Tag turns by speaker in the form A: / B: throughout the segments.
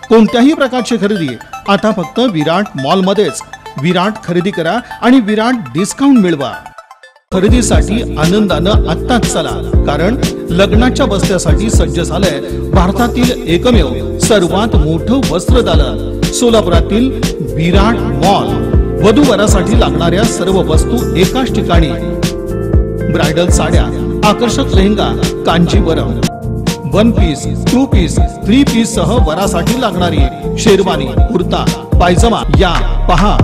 A: कोणत्याही प्रकारची खरेदी आता फक्त विराट मॉल मध्येच। विराट खरेदी करा आणि विराट डिस्काउंट मिळवा। खरेदीसाठी आनंदानं आत्ताच चला, कारण लग्नाच्या बस्त्यासाठी सज्ज झालंय भारतातील एकमेव सर्वात मोठं वस्त्रदालन सोलापुरातील विराट मॉल। वधूवरासाठी लागणाऱ्या सर्व वस्तू एकाच ठिकाणी। ब्राइडल साड्या, आकर्षक lehenga, Kanjeevaram, 1 piece, 2 piece, 3 piece सह वरासाठी लागणारी शेरवानी, कुर्ता, पायजमा या पहा।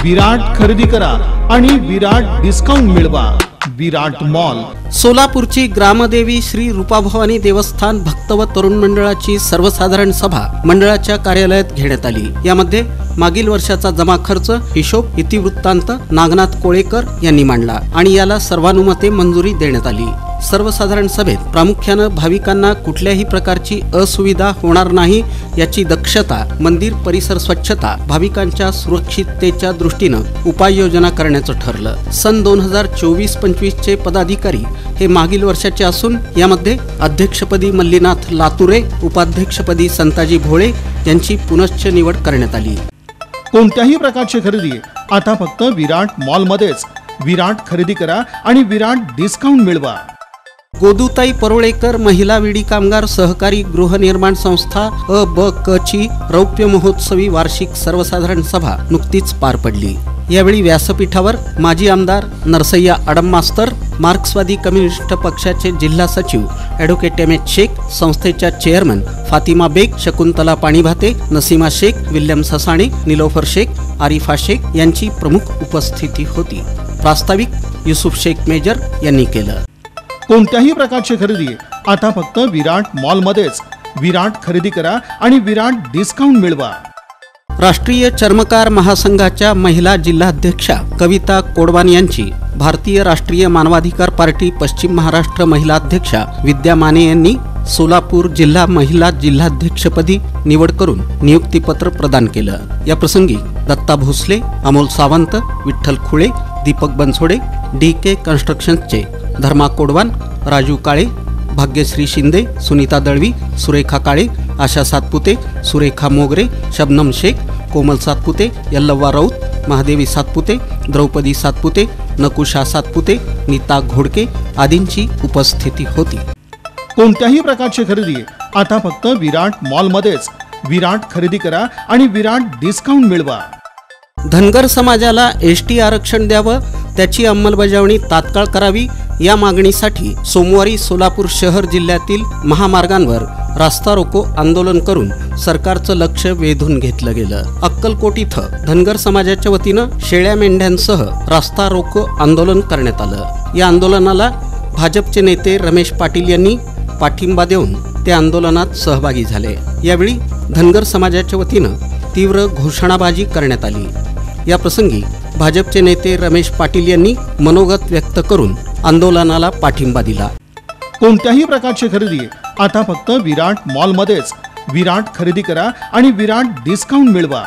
A: विराट खरेदी करा आणि विराट डिस्काउंट मिळवा। विराट मॉल।
B: सोलापूरची ग्रामदेवी श्री रूपाभवानी देवस्थान भक्त व तरुण मंडळाची सर्वसाधारण सभा मंडळाच्या कार्यालयात घेण्यात आली। यामध्ये मागील वर्षाचा जमा खर्च हिशोब इतिवृत्तांत नागनाथ कोळेकर यांनी मांडला आणि याला सर्वानुमते मंजुरी देण्यात आली। सर्वसाधारण सभेत प्रामुख्याने भाविकांना कुठल्याही प्रकारची असुविधा होणार नाही याची दक्षता, मंदिर परिसर स्वच्छता, भाविकांच्या सुरक्षिततेच्या दृष्टीने उपाययोजना करण्याचं ठरलं। सन 2024-25 चे पदाधिकारी हे मागील वर्षाचे असून यामध्ये अध्यक्षपदी मल्लीनाथ लातुरे, उपाध्यक्षपदी संताजी भोळे यांची पुनश्च निवड करण्यात आली।
A: कोणत्याही प्रकारची खरेदी आता फक्त विराट मॉल मध्येच। विराट खरेदी करा आणि विराट डिस्काउंट मिळवा।
B: गोदूताई परोळेकर महिला विडी कामगार सहकारी गृहनिर्माण संस्था क ची रौप्य महोत्सवी वार्षिक सर्वसाधारण सभा नुकतीच पार पडली। यावेळी व्यासपीठावर माजी आमदार नरसय्या आडम मास्तर, मार्क्सवादी कम्युनिस्ट पक्षाचे जिल्हा सचिव ॲडव्होकेट एम.एच. शेख, संस्थेच्या चेअरमन फातिमा बेग, शकुंतला पाणीभाते, नसीमा शेख, विल्यम ससाणे, निलोफर शेख, आरिफा शेख यांची प्रमुख उपस्थिती होती। प्रास्ताविक युसुफ शेख मेजर यांनी केलं।
A: कोणत्याही प्रकारची खरेदी आता फक्त विराट मॉल मध्येच। विराट खरेदी करा आणि विराट डिस्काउंट मिळवा।
B: राष्ट्रीय चर्मकार महासंघाच्या महिला जिल्हाध्यक्षा कविता कोडवान यांची भारतीय राष्ट्रीय मानवाधिकार पार्टी पश्चिम महाराष्ट्र महिला अध्यक्षा विद्या माने यांनी सोलापूर जिल्हा महिला जिल्हाध्यक्षपदी निवड करून नियुक्तीपत्र प्रदान केलं। या प्रसंगी दत्ता भोसले, अमोल सावंत, विठ्ठल खुळे, दीपक बनसोडे, DK कन्स्ट्रक्शन्सचे धर्मा कोडवान, राजू काळे, भाग्यश्री शिंदे, सुनीता दळवी, सुरेखा काळे, आशा सातपुते, सुरेखा मोगरे, शबनम शेख, कोमल सातपुते, यल्लव्वा राऊत, महादेवी सातपुते, द्रौपदी सातपुते, नकुशा सातपुते, नीता घोडके आदींची उपस्थिती होती।
A: कोणत्याही प्रकारची खरेदी आता फक्त विराट मॉल मध्येच। विराट खरेदी करा आणि विराट डिस्काउंट मिळवा।
B: धनगर समाजाला ST आरक्षण द्यावं, त्याची अंमलबजावणी तात्काळ करावी या मागणीसाठी सोमवारी सोलापूर शहर जिल्ह्यातील महामार्गांवर रास्ता रोको आंदोलन करून सरकारचं लक्ष वेधून घेतलं गेलं। अक्कलकोट इथं धनगर समाजाच्या वतीनं शेळ्या मेंढ्यांसह रास्ता रोको आंदोलन करण्यात आलं। या आंदोलनाला भाजपचे नेते रमेश पाटील यांनी पाठिंबा देऊन ते आंदोलनात सहभागी झाले। यावेळी धनगर समाजाच्या वतीनं तीव्र घोषणाबाजी करण्यात आली। या प्रसंगी भाजपचे नेते रमेश पाटील यांनी मनोगत व्यक्त करून आंदोलनाला पाठिंबा दिला।
A: कोणत्याही प्रकारची खरेदी आता फक्त विराट मॉल मध्येच। विराट खरेदी करा आणि विराट डिस्काउंट मिळवा।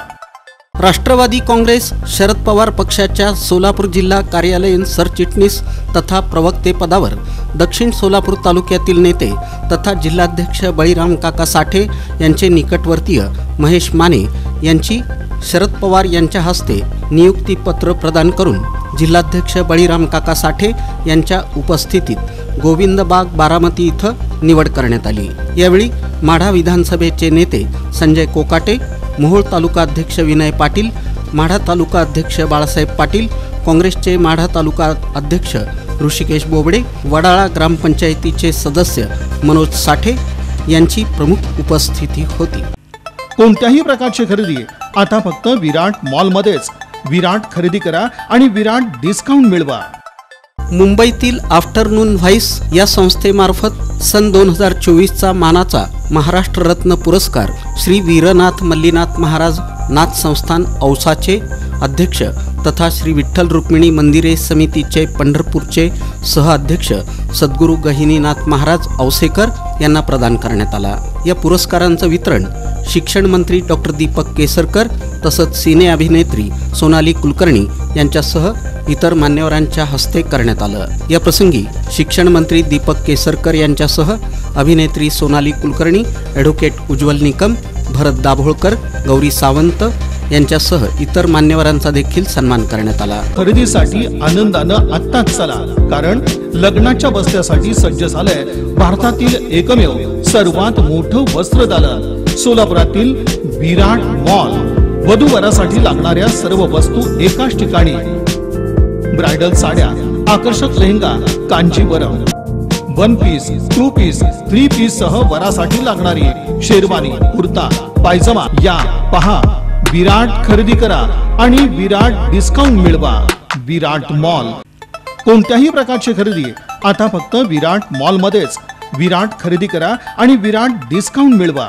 B: राष्ट्रवादी काँग्रेस शरद पवार पक्षाच्या सोलापूर जिल्हा कार्यालयीन सरचिटणीस तथा प्रवक्ते पदावर दक्षिण सोलापूर तालुक्यातील नेते तथा जिल्हाध्यक्ष बळीराम काका साठे यांचे निकटवर्तीय महेश माने यांची शरद पवार यांच्या हस्ते नियुक्तीपत्र प्रदान करून जिल्हाध्यक्ष बळीराम काका साठे यांच्या उपस्थितीत गोविंदबाग बारामती इथं निवड करण्यात आली। यावेळी माढा विधानसभेचे नेते संजय कोकाटे, मोहोळ तालुका अध्यक्ष विनय पाटील, माढा तालुका अध्यक्ष बाळासाहेब पाटील, काँग्रेसचे माढा तालुका अध्यक्ष ऋषिकेश बोबडे, वडाळा ग्रामपंचायतीचे सदस्य मनोज साठे यांची प्रमुख उपस्थिती होती।
A: कोणत्याही प्रकारची खरेदी आता फक्त विराट मॉल मध्येच। विराट खरेदी करा आणि विराट डिस्काउंट मिळवा।
B: मुंबईतील आफ्टरनून व्हाईस या संस्थेमार्फत सन 2024चा मानाचा महाराष्ट्र रत्न पुरस्कार श्री वीरनाथ मल्लीनाथ महाराज नाथ संस्थान औसाचे अध्यक्ष तथा श्री विठ्ठल रुक्मिणी मंदिरे समितीचे पंढरपूरचे सहअध्यक्ष सद्गुरू गहिनीनाथ महाराज औसेकर यांना प्रदान करण्यात आला। या पुरस्कारांचं वितरण शिक्षण मंत्री डॉक्टर दीपक केसरकर तसंच सिने अभिनेत्री सोनाली कुलकर्णी यांच्यासह इतर मान्यवरांच्या हस्ते करण्यात आलं। या प्रसंगी शिक्षण मंत्री दीपक केसरकर यांच्यासह अभिनेत्री सोनाली कुलकर्णी, ॲडव्होकेट उज्ज्वल निकम, भरत दाभोळकर, गौरी सावंत यांच्यासह इतर मान्यवरांचा देखील सन्मान करण्यात आला.
A: खरेदीसाठी आनंदानं आत्ताच चला, कारण लग्नाच्या बस्त्यासाठी सज्ज झालंय भारतातील एकमेव सर्वात मोठं वस्त्रदालन सोलापुरातील विराट मॉल. वधूवरासाठी लागणाऱ्या सर्व वस्तू एकाच ठिकाणी. ब्रायडल साड्या, आकर्षक lehenga, Kanjeevaram, 1 piece, 2 piece, 3 piece सह वरासाठी लागणारी शेरवानी, कुर्ता, पायजमा या पहा. विराट खरेदी करा आणि विराट डिस्काउंट मिळवा. विराट मॉल. कोणत्याही प्रकारची खरेदी आता फक्त विराट मॉल मध्येच. विराट खरेदी करा आणि विराट डिस्काउंट मिळवा.